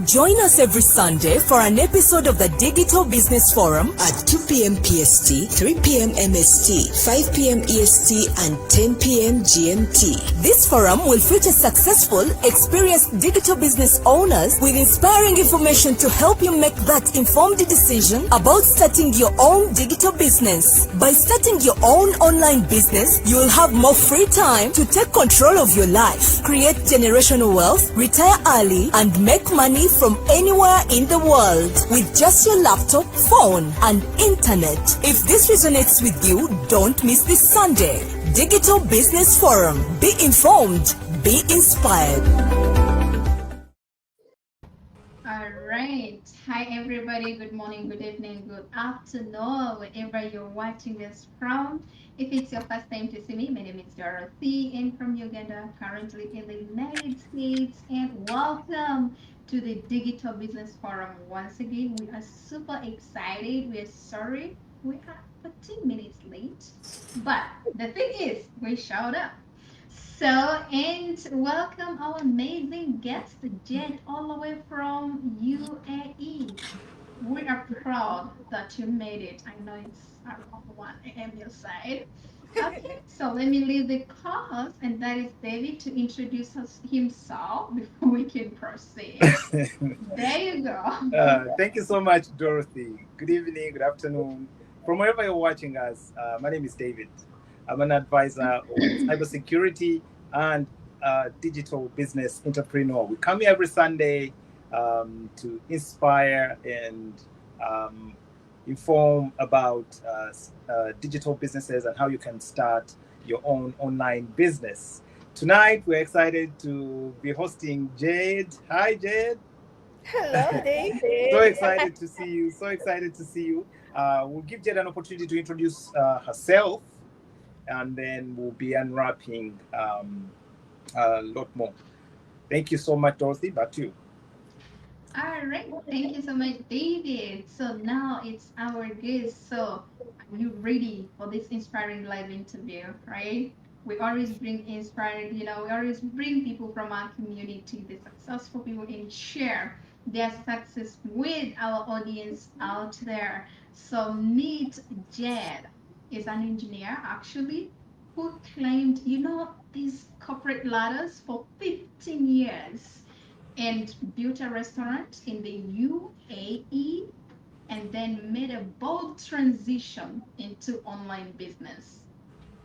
Join us every Sunday for an episode of the Digital Business Forum at 2 p.m. PST, 3 p.m. MST, 5 p.m. EST, and 10 p.m. GMT. This forum will feature successful, experienced digital business owners with inspiring information to help you make that informed decision about starting your own digital business. By starting your own online business, you will have more free time to take control of your life, create generational wealth, retire early, and make money from anywhere in the world with just your laptop, phone, and internet. If this resonates with you, don't miss this Sunday. Digital Business Forum. Be informed, be inspired. All right. Hi, everybody. Good morning, good evening, good afternoon, wherever you're watching this from. If it's your first time to see me, my name is Dorothy, and from Uganda, currently in the United States, and welcome to the Digital Business Forum. Once again, we are super excited. We are sorry we are 15 minutes late, but the thing is, we showed up. So, and welcome our amazing guest, Jhed, all the way from UAE. We are proud that you made it. I know it's around 1 a.m. your side. Okay, so let me leave the co-host, and that is David, to introduce himself before we can proceed. There you go. Thank you so much, Dorothy. Good evening, good afternoon. From wherever you're watching us, my name is David. I'm an advisor on cybersecurity and digital business entrepreneur. We come here every Sunday to inspire and inform about digital businesses and how you can start your own online business. Tonight, we're excited to be hosting Jhed. Hi, Jhed. Hello, David. So excited to see you. So excited to see you. We'll give Jhed an opportunity to introduce herself, and then we'll be unwrapping a lot more. Thank you so much, Dorothy. Back to you. All right, thank you so much, David. So now it's our guest. So are you ready for this inspiring live interview, right? We always bring inspiring, we always bring people from our community, the successful people, and share their success with our audience out there. So meet Jhed. Is an engineer, actually, who claimed, these corporate ladders for 15 years, and built a restaurant in the UAE, and then made a bold transition into online business.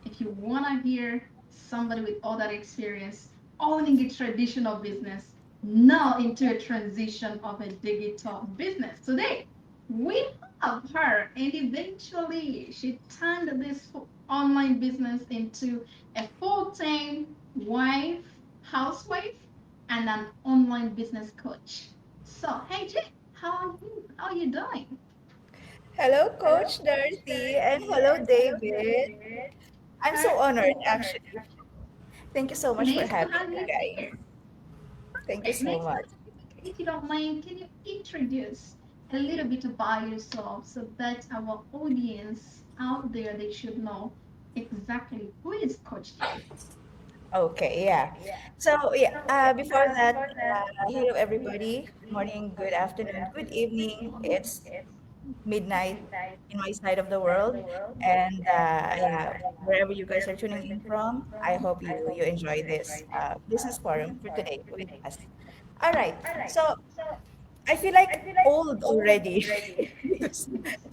If you want to hear somebody with all that experience owning a traditional business now into a transition of a digital business, today we have her, and eventually she turned this online business into a full-time wife, housewife, and an online business coach. So, hey, Jhed, how are you doing? Hello, Coach Dorothy, and hello, David. I'm so honored, actually. Thank you so much for having me, guys. Thank you so much. If you don't mind, can you introduce a little bit about yourself so that our audience out there, they should know exactly who is Coach Jhed? Okay, yeah. So, yeah, before that, hello, everybody. Good morning, good afternoon, good evening. It's midnight in my side of the world. And yeah, wherever you guys are tuning in from, I hope you enjoy this business forum for today with us. All right. So, I feel like old already because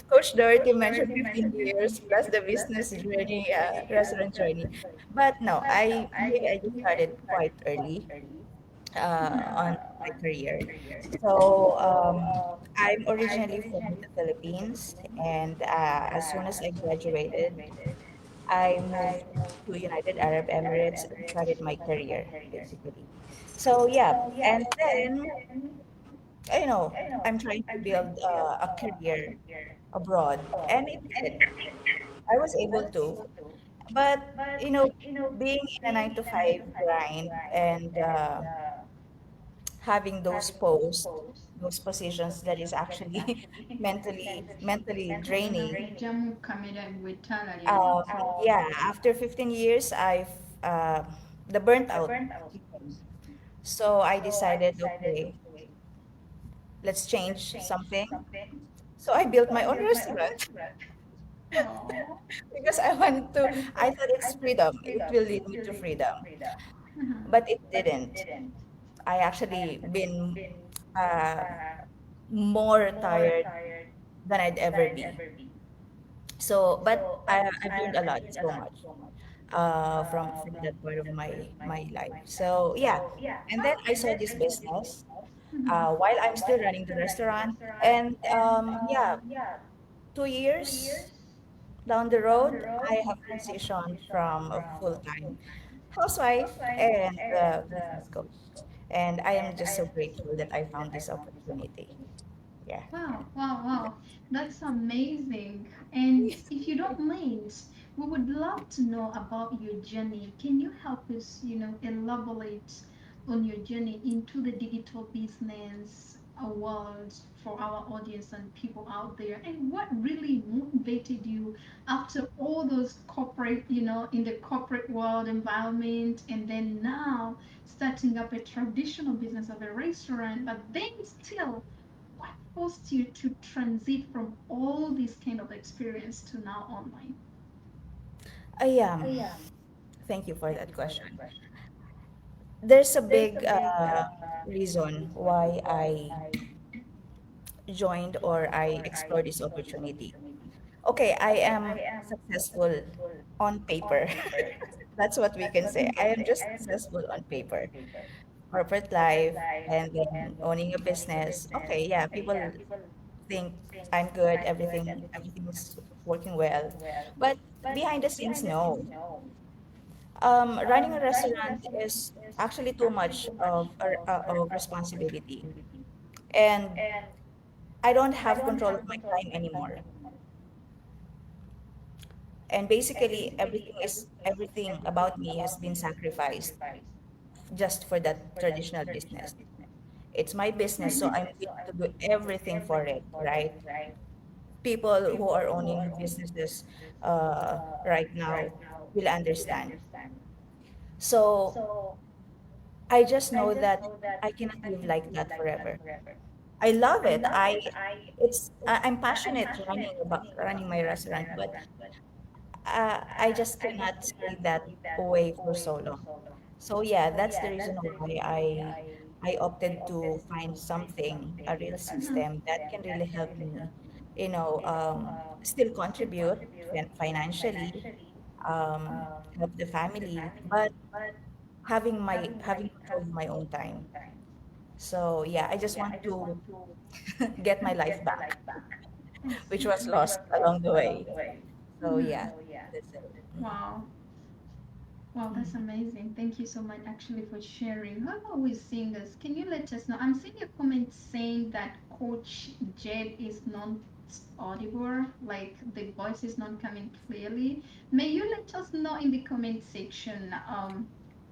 Coach Dorothy mentioned 15 years plus the business journey, restaurant journey. But no, I just started quite early on my career. So I'm originally from the Philippines, and as soon as I graduated, I moved to United Arab Emirates and started my career basically. So yeah, and then I'm trying to build a career abroad, and it did. I was able to, but being in a 9 to 5 grind and having those posts, those positions that is actually mentally draining. Um, yeah, after 15 years, I've the burnt out. So I decided, okay, let's change something. So I built my own restaurant Oh. because I wanted to. I thought it's freedom. It will lead me to freedom, but it didn't. I actually been uh, more tired than I'd ever be. So, but I've learned a lot, so much from that part of my life. So yeah, and then I saw this business while I'm still running the restaurant, and yeah, 2 years down the road, I have transitioned from a full-time housewife and business coach, and I am just so grateful that I found this opportunity. Yeah. Wow, wow, wow. That's amazing. And if you don't mind, we would love to know about your journey. Can you help us, elaborate on your journey into the digital business world for our audience and people out there? And what really motivated you after all those corporate, in the corporate world environment, and then now starting up a traditional business of a restaurant, but then still what forced you to transit from all this kind of experience to now online? I Thank you for that question. There's a big reason why I joined or I explored this opportunity. Okay, I am successful on paper. That's what we can say. I am just successful on paper. Corporate life and then owning a business. Okay, yeah, people think I'm good, everything's working well. But behind the scenes, no. Running a restaurant is actually too much of responsibility. And I don't have control of my time anymore. And basically everything about me has been sacrificed just for that traditional business. It's my business, so I'm willing to do everything for it, right? People who are owning businesses right now will understand. So I just know that I cannot live like that forever. I love it. I'm passionate running my restaurant, but I just cannot stay that way for so long. So yeah, that's the reason why I opted to find something, a real system that can really help me, still contribute financially, help the family, but having control of my own time. So yeah, I just want to get my life back, I which see. was lost along the way. So yeah, that's it. Wow. Wow, that's amazing. Thank you so much actually for sharing. How about we singers? Can you let us know? I'm seeing a comment saying that Coach Jed is not audible, like the voice is not coming clearly. May you let us know in the comment section?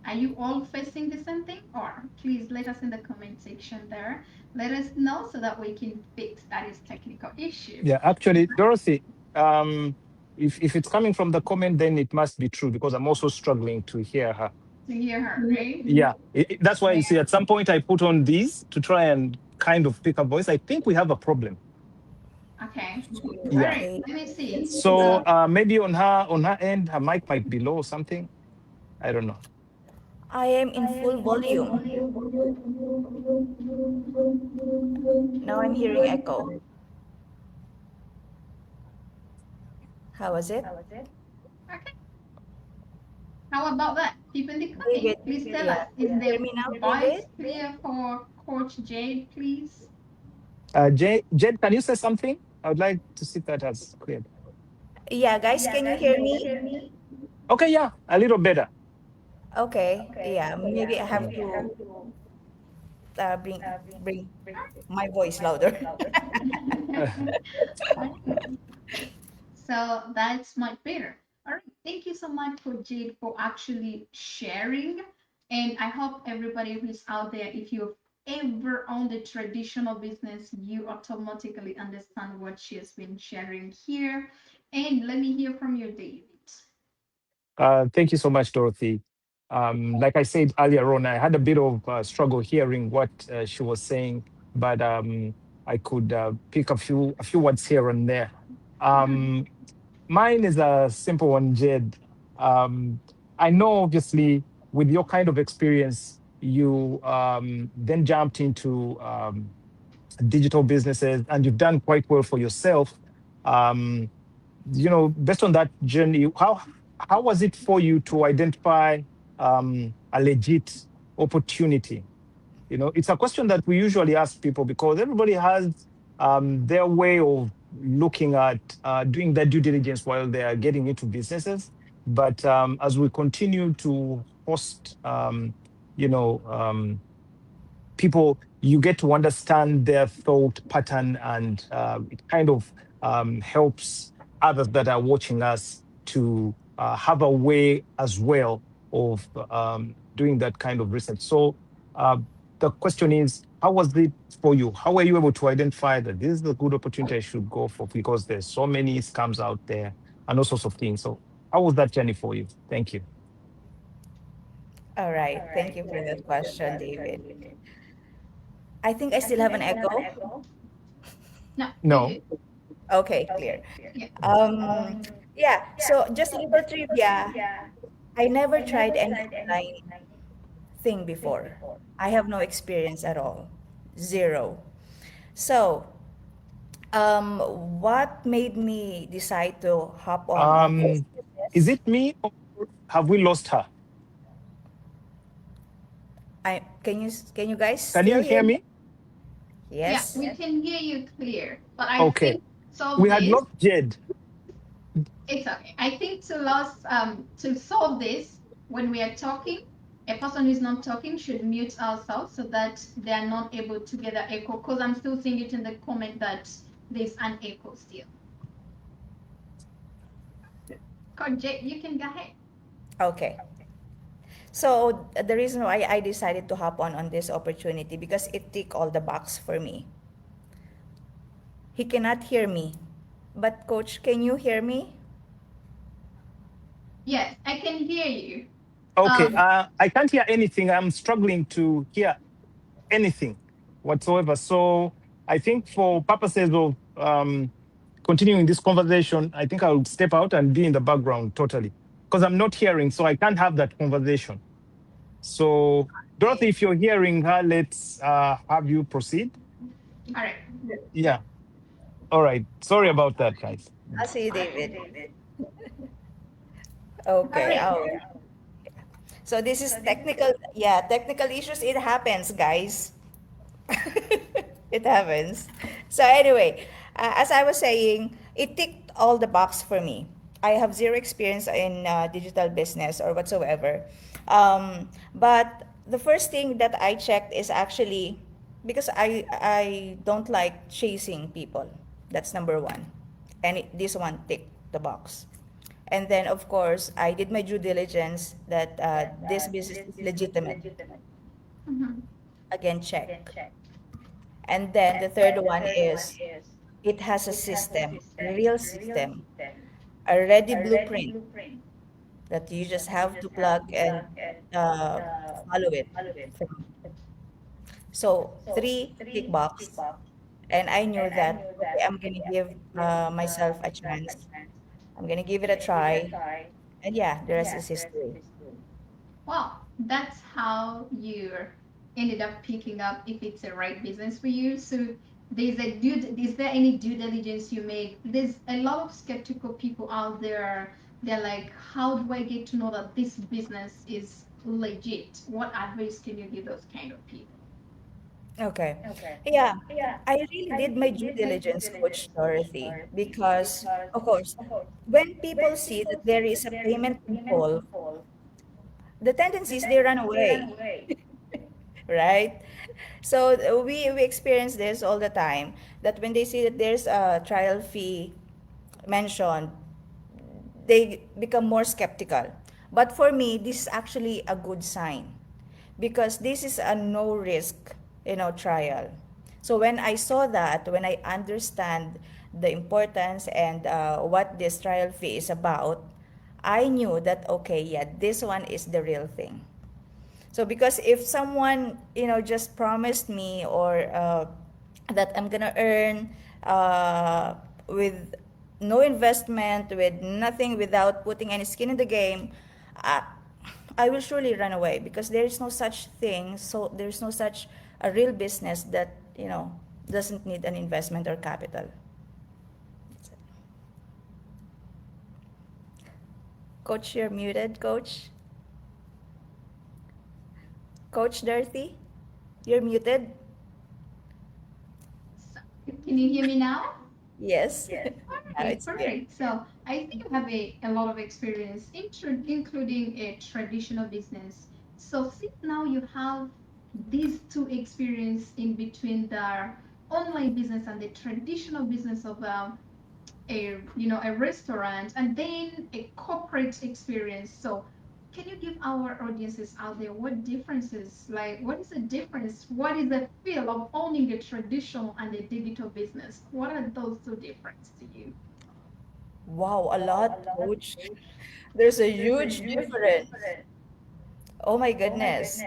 Are you all facing the same thing? Or please let us in the comment section there. Let us know so that we can fix that is technical issue. Yeah, actually, Dorothy, um, if it's coming from the comment, then it must be true because I'm also struggling to hear her. To hear her, right? Yeah, that's why you see at some point I put on these to try and kind of pick a voice. I think we have a problem. Okay. All Yeah. right. Okay. Let me see. So maybe on her end, her mic might be low or something. I don't know. I am in full volume. Now I'm hearing echo. How was it? Okay. How about that? People in the comment, David, please tell us. yeah. Is Can you hear the me now, voice David? clear for Coach Jade, please? Jed, can you say something? I would like to see if that has cleared. Yeah, guys, can you hear me? Okay, yeah, a little better. Okay. Yeah, maybe I have Mm. to bring my voice louder. So that's much better. All right. Thank you so much for Jade for actually sharing. And I hope everybody who's out there, if you've ever owned a traditional business, you automatically understand what she has been sharing here. And let me hear from you, David. Thank you so much, Dorothy. Like I said earlier on, I had a bit of struggle hearing what she was saying, but I could pick a few words here and there. Mine is a simple one, Jhed. I know, obviously, with your kind of experience, you then jumped into digital businesses, and you've done quite well for yourself. Um, Based on that journey, how was it for you to identify a legit opportunity? It's a question that we usually ask people because everybody has their way of looking at doing their due diligence while they are getting into businesses. But as we continue to host, people, you get to understand their thought pattern, and it kind of helps others that are watching us to have a way as well of doing that kind of research. So the question is, how was it for you? How were you able to identify that this is the good opportunity I should go for, because there's so many scams out there and all sorts of things? So how was that journey for you? Thank you. All right. Thank you for that question, David. I think I still have an echo. No. No. you- Okay, clear. Yeah. Yeah, so just a little trivia. I never tried any online thing before. I have no experience at all. Zero. So, what made me decide to hop on this Is business? it me, or have we lost her? Can you guys Can you still hear hear me? me? Yeah, Yes. we can hear you clear. But I Okay. think solve We had this. lost Jhed. It's okay. I think to solve this, when we are talking, a person who is not talking should mute ourselves so that they are not able to get the echo. Because I'm still seeing it in the comment that there's an echo still. Jay, you can go ahead. Okay. So the reason why I decided to hop on this opportunity because it ticked all the box for me. He cannot hear me. But coach, can you hear me? Yes, I can hear you. Okay. Um, I can't hear anything. I'm struggling to hear anything whatsoever. So I think for purposes of continuing this conversation, I think I'll step out and be in the background totally, because I'm not hearing, so I can't have that conversation. So Dorothy, if you're hearing her, let's have you proceed. all right. Yeah. All right. Sorry about that, guys. I'll see you, All right. David. All Okay. right. So this is technical issues. It happens, guys. It happens. So anyway, as I was saying, it ticked all the box for me. I have zero experience in digital business or whatsoever. But the first thing that I checked is actually because I don't like chasing people. That's number one. And this one ticked the box. And then, of course, I did my due diligence that this business is legitimate. Mhm. Again, check. And then the third one is it has a system, a real system, a ready blueprint that you just have to plug and uh, follow it. So three tick box, and I knew that okay, I'm gonna give myself a chance. I'm gonna give it a try, and yeah, the rest is history. Well, that's how you ended up picking up if it's a right business for you. So is there any due diligence you make? There's a lot of skeptical people out there. They're like, how do I get to know that this business is legit? What advice can you give those kind of people? Okay. Yeah, I really did my due diligence, Coach Dorothy, because of course, when people see that there is a payment involved, the tendency is they run away, right? So we experience this all the time that when they see that there's a trial fee mentioned, they become more skeptical. But for me, this is actually a good sign because this is a no risk, trial. So when I saw that, when I understand the importance and what this trial fee is about, I knew that okay, yeah, this one is the real thing. So because if someone, just promised me or that I'm gonna earn uh, with no investment, with nothing, without putting any skin in the game, uh, I will surely run away because there is no such thing. So there's no such a real business that doesn't need an investment or capital. Coach, you're muted. Coach Dorothy, you're muted. So, can you hear me now? Yes. All Now right, it's clear. perfect. So I think you have a lot of experience, including a traditional business. So since now you have these two experience in between the online business and the traditional business of a restaurant and then a corporate experience. So can you give our audiences out there what differences, like what is the difference? What is the feel of owning a traditional and a digital business? What are those two differences to you? Wow, a lot, coach. There's a huge difference. Oh my goodness.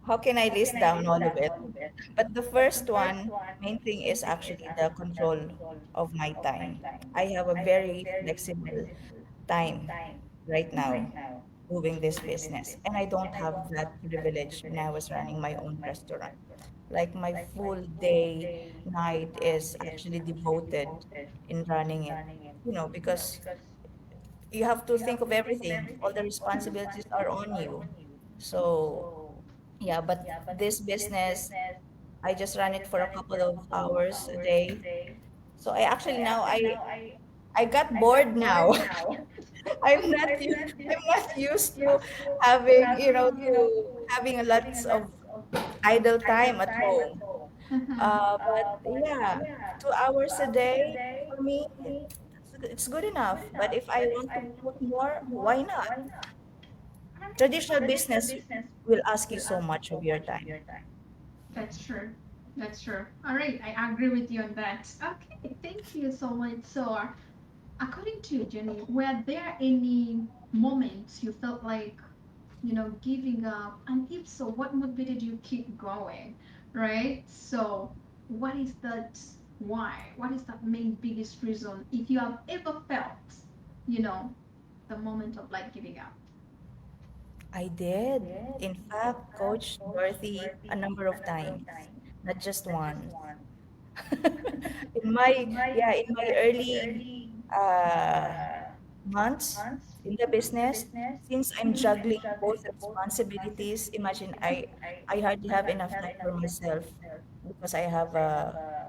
How can I list down all of it? But the first one, main thing is actually the control of my time. I have a very flexible time right now doing this business. And I don't have that privilege when I was running my own restaurant. Like my full day, night is actually devoted in running it. Because you have to think of everything. All the responsibilities are on you. So, yeah, but this business, I just run it for a couple of hours a day. So I got bored now. I'm not used to having a lots of idle time at home. But yeah, 2 hours a day for me, it's good enough. But if I want to put more, why not? Traditional business will ask you so much of your time. That's true. That's true. All right, I agree with you on that. Okay, thank you so much. So, according to you, Jenny, were there any moments you felt like, giving up? And if so, what motivated you keep going? Right? So, what is that? Why? What is that main biggest reason? If you have ever felt, you know, the moment of like giving up. I did. In fact, Coach Dorothy, a number of times, not just once. In my early uh, months in the business, since I'm juggling both responsibilities, imagine I hardly have enough time for myself because I have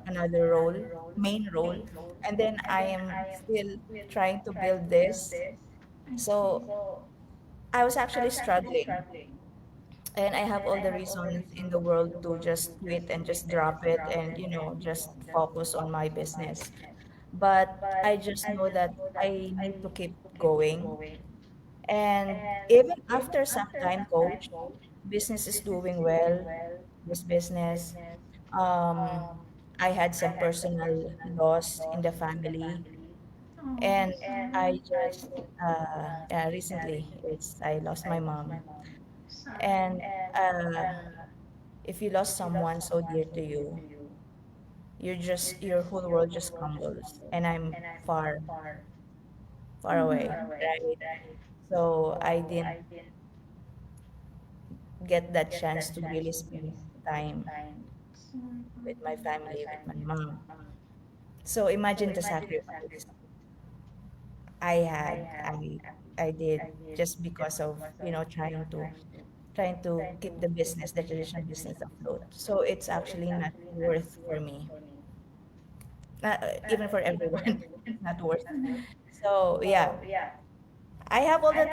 another role, main role, and then I am still trying to build this. I see. So I was actually struggling, and I have all the reasons in the world to just quit and just drop it and just focus on my business. But I just know that I need to keep going. And even after some time, coach, business is doing well. This business, um, I had some personal loss in the family, Oh, and sorry. I just recently it's I lost my mom, Sorry. and uh, if you lost someone so dear to you, your whole world just crumbles. And I'm far, far away, right? So I didn't get that chance to really spend time Sorry with about my that. family, with my mom. So imagine the sacrifice I did just because of trying to keep the traditional business afloat. So it's actually not worth for me, even for everyone. It's not worth. So yeah, I have all the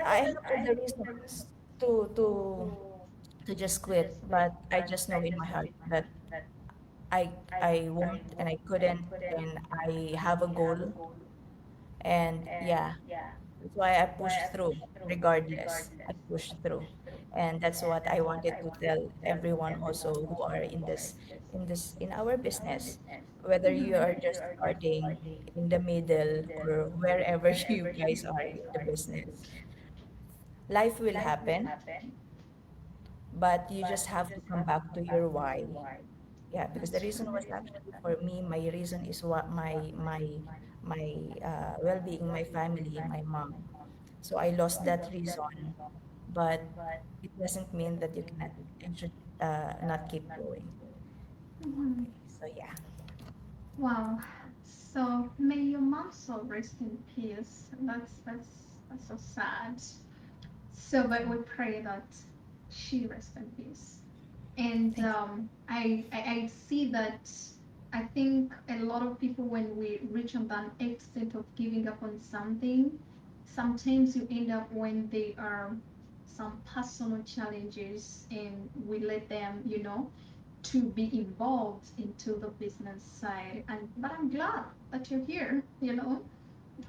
reasons to to to just quit, but I just know in my heart that I I won't and I couldn't, and I have a goal, and yeah, that's why I pushed through regardless. I pushed through. And that's what I wanted to tell everyone also who are in our business. Whether you are just starting in the middle or wherever you guys are in the business. Life will happen, but you just have to come back to your why. Yeah, because the reason was actually for me, my reason is what my well-being, my family, my mom. So I lost that reason, but it doesn't mean that you cannot and should not keep going. Mhm. Okay, so yeah. Wow. So may your mom soul rest in peace. That's so sad. So, but we pray that she rests in peace. And Thank you. I see that I think a lot of people, when we reach on that extent of giving up on something, sometimes you end up when they are some personal challenges and we let them, to be involved into the business side. And but I'm glad that you're here.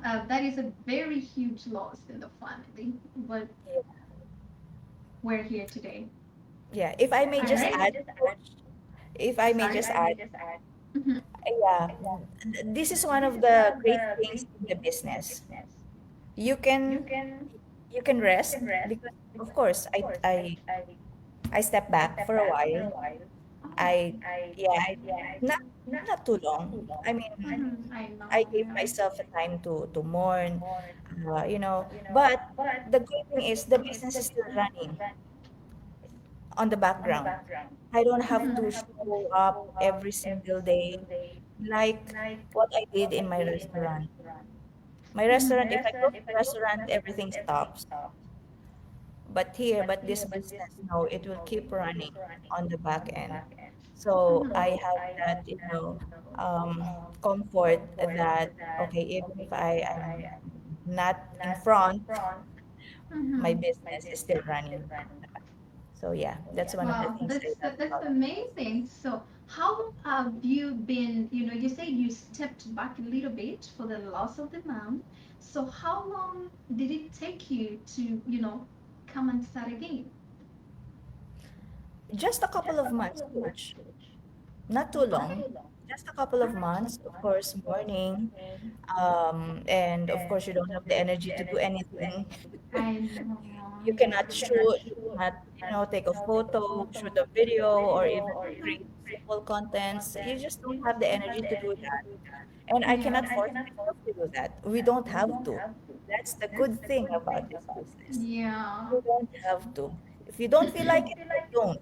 That is a very huge loss in the family, but Yeah. we're here today. Yeah, if I may All just right. add, Coach, if I may Sorry. just add, Mhm. yeah, this is one of the great things in the business. You can you can rest because of course I step back for a while. Oh. I yeah, not not too long. I mean, Mhm. I I know. gave Yeah. myself a time to mourn, But the good thing is the business is still running on the background. I don't have to show up every single day like what I did in my restaurant. My restaurant, if I close the restaurant, everything stops. But this business, no, it will keep running on the back end. So I have that, comfort that, okay, even if I'm not in front, my Mhm. business is still running. So yeah, that's one of the Wow, things I love that's about it. amazing. So, how long have you been? You said you stepped back a little bit for the loss of the mom. So, how long did it take you to, come and start again? Just a couple of months, coach. Not too long. Just a couple of months. Of course, morning. And of course, you don't have the energy to do anything. I know. You cannot shoot, you cannot, take a photo, shoot a video, or even create simple contents. You just don't have the energy to do that. And I Yeah. cannot force myself to do that. We don't have to. That's the good thing about this business. Yeah. You don't have to. If you don't feel like it, don't.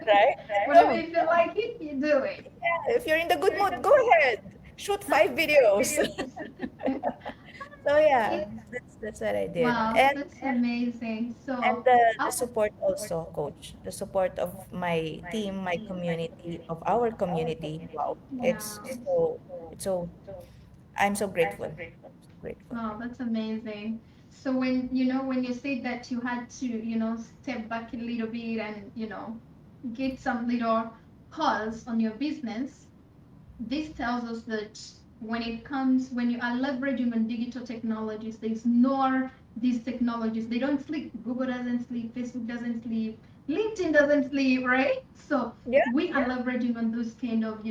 Right? Whatever Don't. you feel like it, you do it. Yeah, if you're in the good mood, go ahead. Shoot 5 videos. So yeah, It's that's what I did. wow, that's amazing. And So, the support also, coach, the support of my team, my community, of our community. Wow, yeah. it's so I'm so grateful. So grateful. Wow, that's amazing. So when you said that you had to, step back a little bit and, get some little pause on your business, this tells us that when you are leveraging on digital technologies, there's no these technologies. They don't sleep. Google doesn't sleep. Facebook doesn't sleep. LinkedIn doesn't sleep, right? So Yeah. we are leveraging on those kind of,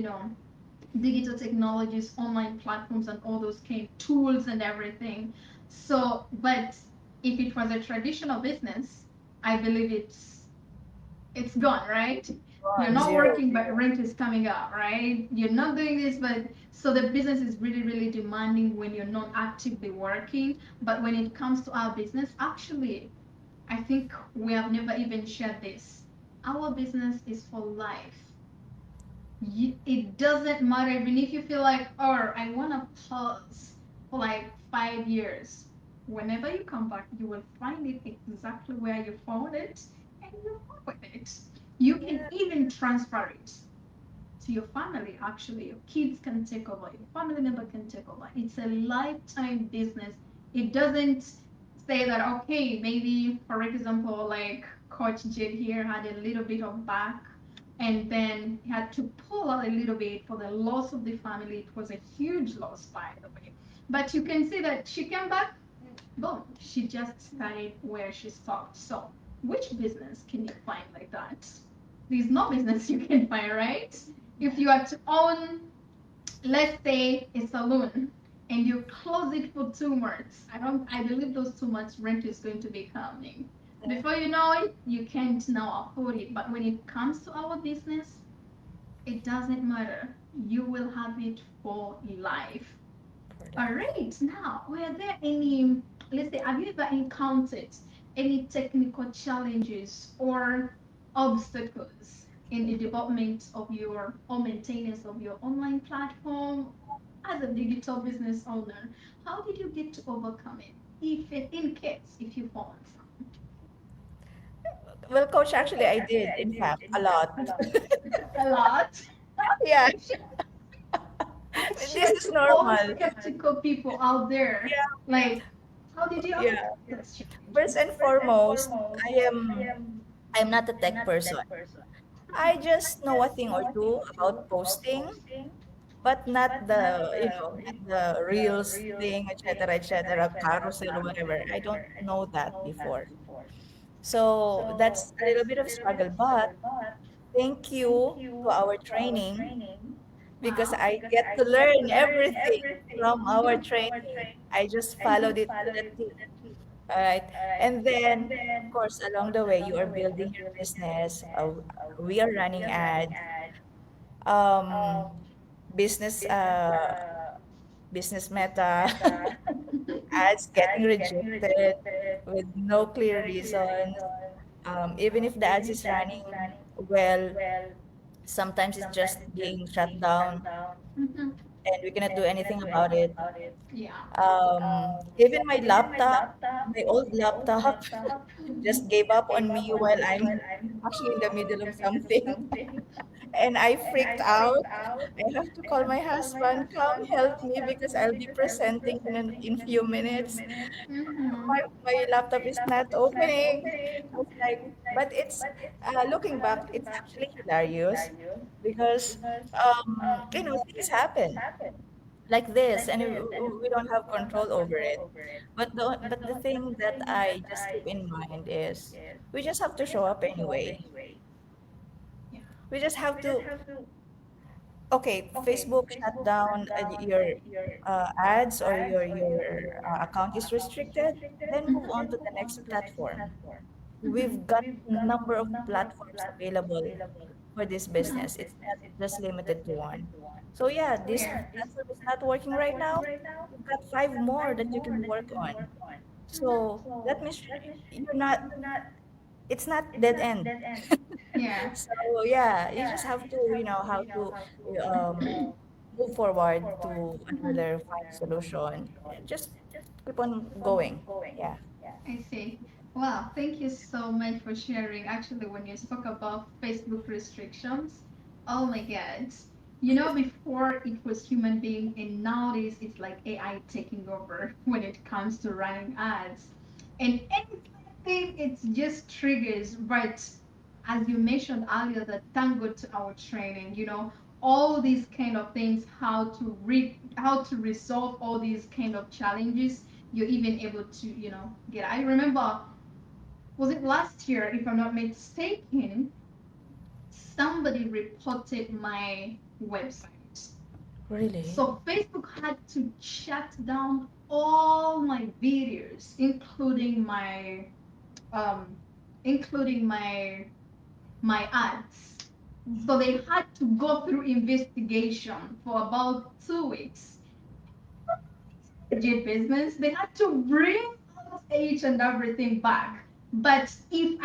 digital technologies, online platforms, and all those kind of tools and everything. So, but if it was a traditional business, I believe it's gone, right? You're One not zero. working, but rent is coming out, right? You're not doing this, but so the business is really, really demanding when you're not actively working. But when it comes to our business, actually, I think we have never even shared this. Our business is for life. It doesn't matter even if you feel like, oh, I want to pause for like 5 years. Whenever you come back, you will find it exactly where you found it and you work with it. You can Yeah. even transfer it to your family. Actually, your kids can take over, your family member can take over. It's a lifetime business. It doesn't say that, okay, maybe for example, like Coach Jed here had a little bit of back and then he had to pull out a little bit for the loss of the family. It was a huge loss, by the way. But you can see that she came back, boom, she just started where she stopped. So, which business can you find like that? There's no business you can find, right? If you are to own, let's say, a saloon and you close it for 2 months, I believe those 2 months rent is going to be coming. Before you know it, you can't now afford it. But when it comes to our business, It doesn't matter. You will have it for life. for All life. right. Now, were there any, let's say, have you ever encountered any technical challenges or obstacles in the development of your or maintenance of your online platform as a digital business owner? How did you get to overcome it? If in case if you found Well, coach, actually, I did, in fact, a lot. a lot. Yeah, this Share is to all normal. skeptical people out there. Yeah, Like, how did you yeah. overcome those First challenges? and foremost, I am I'm not a tech person. I just know a thing or two about posting, but not not the reels thing, etc., carousel, whatever. I don't know that before. So that's a little bit of struggle, but thank you to our training because Wow. I get to learn everything from our training. I just followed it to the T. All right. And then, of course, along the way, you are building your business. We are running ads. Um, business, business meta, ads getting rejected with no clear reasons. Even if the ads is running well, sometimes it's just being shut down, Mhm. and we cannot do anything about it. Yeah. Even my laptop, my old laptop, just gave up on me while I'm actually in the middle of something. And I freaked out. I have to call my husband, come help me because I'll be presenting in few minutes. Mhm. My laptop is not opening. I was like, but it's looking back, it's actually hilarious because things happen like this, and we don't have control over it. But the thing that I just keep in mind is we just have to show up anyway. Yeah. We just have to. Okay, Facebook shut down your ads or your account is restricted. Then move on to the next platform. Mhm. We've got number of platforms available for this business. It's not just limited to one. So yeah, this Yeah. platform is not working right now. You've got five more that you can work on. So that means you're not. It's not dead end. Yeah. So yeah, you just have to how to um, move forward to Mhm. another fine solution. Just keep on going. Yeah. I see. Wow, thank you so much for sharing. Actually, when you spoke about Facebook restrictions, oh my God. You know, before it was human being, and nowadays it's like AI taking over when it comes to running ads. And anything, it's just triggers. But as you mentioned earlier, that thank God to our training, all these kind of things, how to resolve all these kind of challenges, you're even able to get. I remember, was it last year, if I'm not mistaken, somebody reported my website. Really? So Facebook had to shut down all my videos, um including my ads. So they had to go through investigation for about 2 weeks. Legit business. They had to bring out each and everything back. But if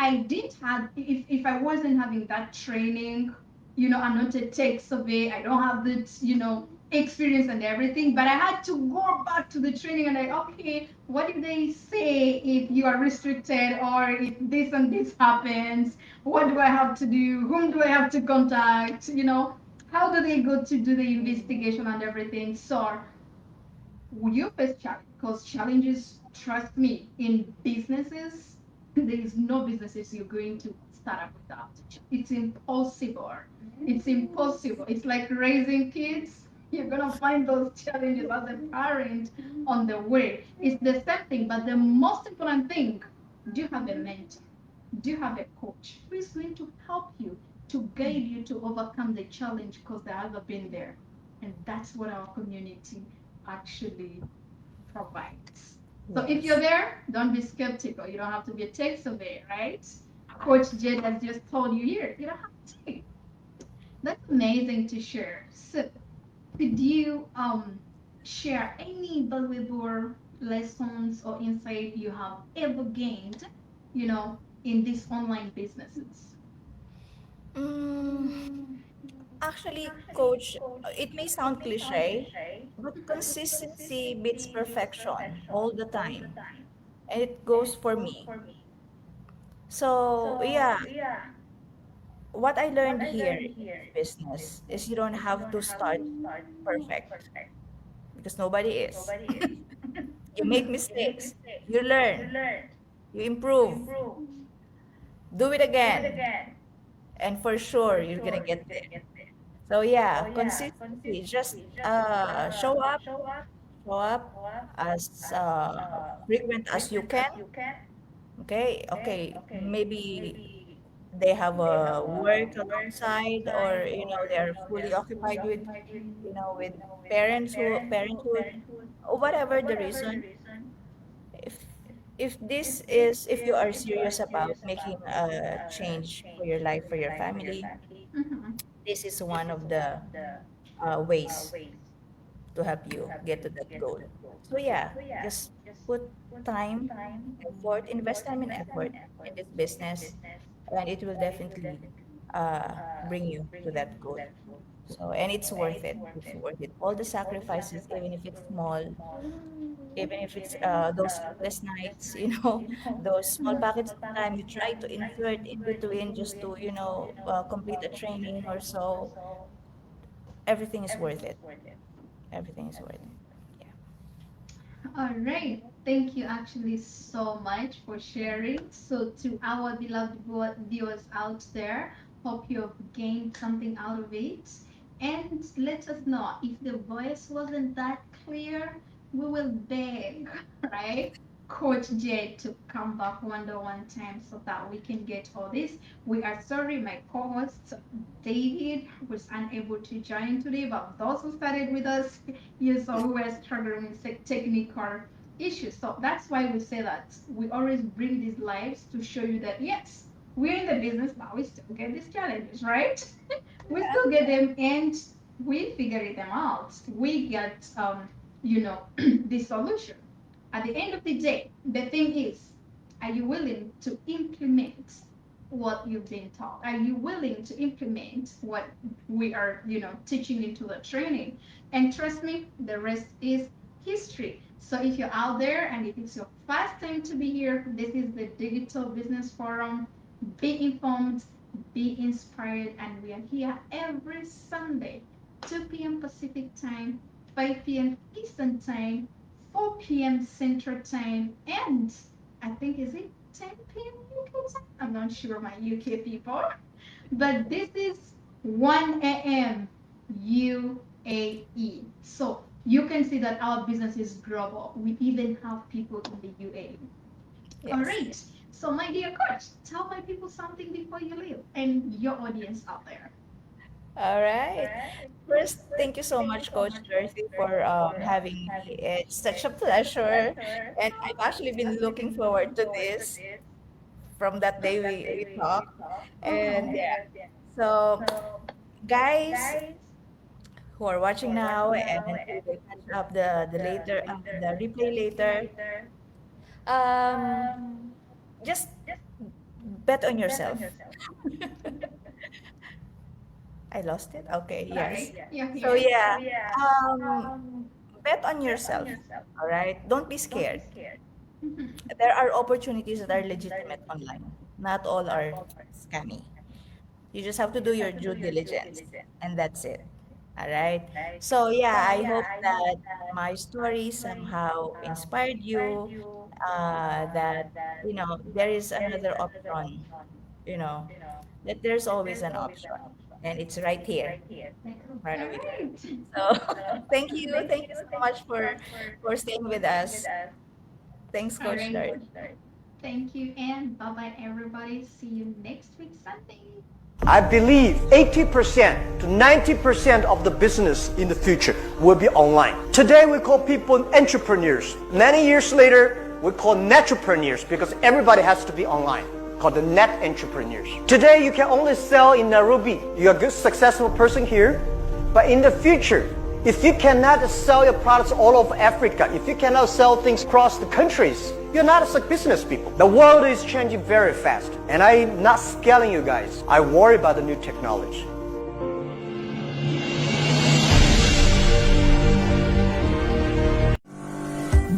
I wasn't having that training, I'm not a tech survey. I don't have that, experience and everything. But I had to go back to the training and okay, what did they say if you are restricted or if this and this happens? What do I have to do? Whom do I have to contact? How do they go to do the investigation and everything? So you face challenge because challenges, trust me, in businesses, there is no businesses you're going to start up without. It's impossible. It's impossible. It's like raising kids. You're gonna find those challenges as a parent on the way. It's the same thing, but the most important thing, do you have a mentor? Do you have a coach who is going to help you to guide you to overcome the challenge because they haven't been there? And that's what our community actually provides. So if you're Yes. there, don't be skeptical. You don't have to be a tech surveyor, right? Coach Jed has just told you here, you don't have to. That's amazing to share. So, could you share any valuable lessons or insight you have ever gained, in these online businesses? Mm, actually, coach, it may sound cliche, but consistency beats perfection all the time. And it goes for me. So, yeah, what I learned here in this business is you don't have to start perfect because nobody is. You make mistakes, you learn, you improve, do it again, and for sure you're gonna get there. So yeah, consistency, just show up as frequent as you can. Okay, okay, maybe they have a work alongside, or they are fully occupied with with parenthood, or whatever the reason. if if you are serious about making a change for your life, for your family, Mhm. this is one of the ways to help you get to that goal. So yeah, just put time, effort, invest time and effort in this business, and it will definitely bring you to that goal. So, and it's worth it. It's worth it. All the sacrifices, even if it's small, even if it's those sleepless nights, those small pockets of time you try to insert in between just to, complete a training or so, everything is worth it. Everything is worth it. Yeah. All right. Thank you actually so much for sharing. So, to our beloved viewers out there, hope you have gained something out of it. And let us know if the voice wasn't that clear, we will beg, right? Coach Jed to come back one time so that we can get all this. We are sorry, my co-host David was unable to join today, but those who started with us, yes, so we were struggling with technical issues. So that's why we say that we always bring these lives to show you that yes, we're in the business, but we still get these challenges, right? We still get them, and we figure them out. We get, the solution. At the end of the day, the thing is, are you willing to implement what you've been taught? Are you willing to implement what we are, teaching into the training? And trust me, the rest is history. So if you're out there and if it's your first time to be here, this is the Digital Business Forum. Be informed, be inspired, and we are here every Sunday, 2 p.m. Pacific time, 5 p.m. Eastern time, 4 p.m. Central time, and I think is it 10 p.m. UK time? I'm not sure, my UK people, but this is 1 a.m. UAE. So you can see that our business is global. We even have people in the UAE. All Yes. right. So, my dear coach, tell my people something before you leave and your audience out there. All right. First, thank you so much, Coach Dorothy, for having me. It's such a pleasure. And I've actually been looking forward to this from that day we talked. And Oh, yeah, so guys who are watching now and who will catch up the later the replay later, um, just bet on yourself. I lost it. Okay, yes. sorry. You're So here. yeah, um, bet on yourself. All right, don't be scared. Mhm. There are opportunities that are legitimate online. Not all are scammy. You just have to do your due diligence, and that's it. All right. So yeah, I hope that my story somehow inspired you. That there is another option. You know that there's always an option, and it's right here in front All of you. right. So thank you so much for staying with us. Thanks, All Coach right. Dart. Thank you, and bye bye, everybody. See you next week, Sunday. I believe 80% to 90% of the business in the future will be online. Today we call people entrepreneurs. Many years later, we call entrepreneurs because everybody has to be online. called the net entrepreneurs. Today, you can only sell in Nairobi. You're a good, successful person here. But in the future, if you cannot sell your products all over Africa, if you cannot sell things across the countries, you're not a business people. The world is changing very fast. And I'm not scaling you guys. I worry about the new technology.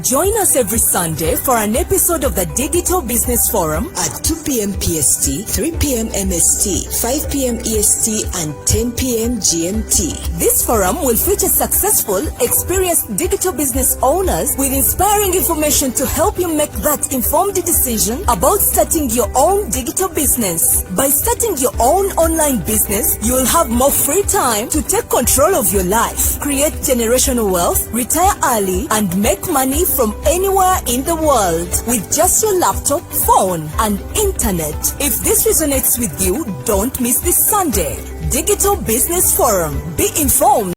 Join us every Sunday for an episode of the Digital Business Forum at 2 p.m. PST, 3 p.m. MST, 5 p.m. EST, and 10 p.m. GMT. This forum will feature successful, experienced digital business owners with inspiring information to help you make that informed decision about starting your own digital business. By starting your own online business, you will have more free time to take control of your life, create generational wealth, retire early, and make money from anywhere in the world with just your laptop, phone, and internet. If this resonates with you, don't miss this Sunday. Digital Business Forum. Be informed.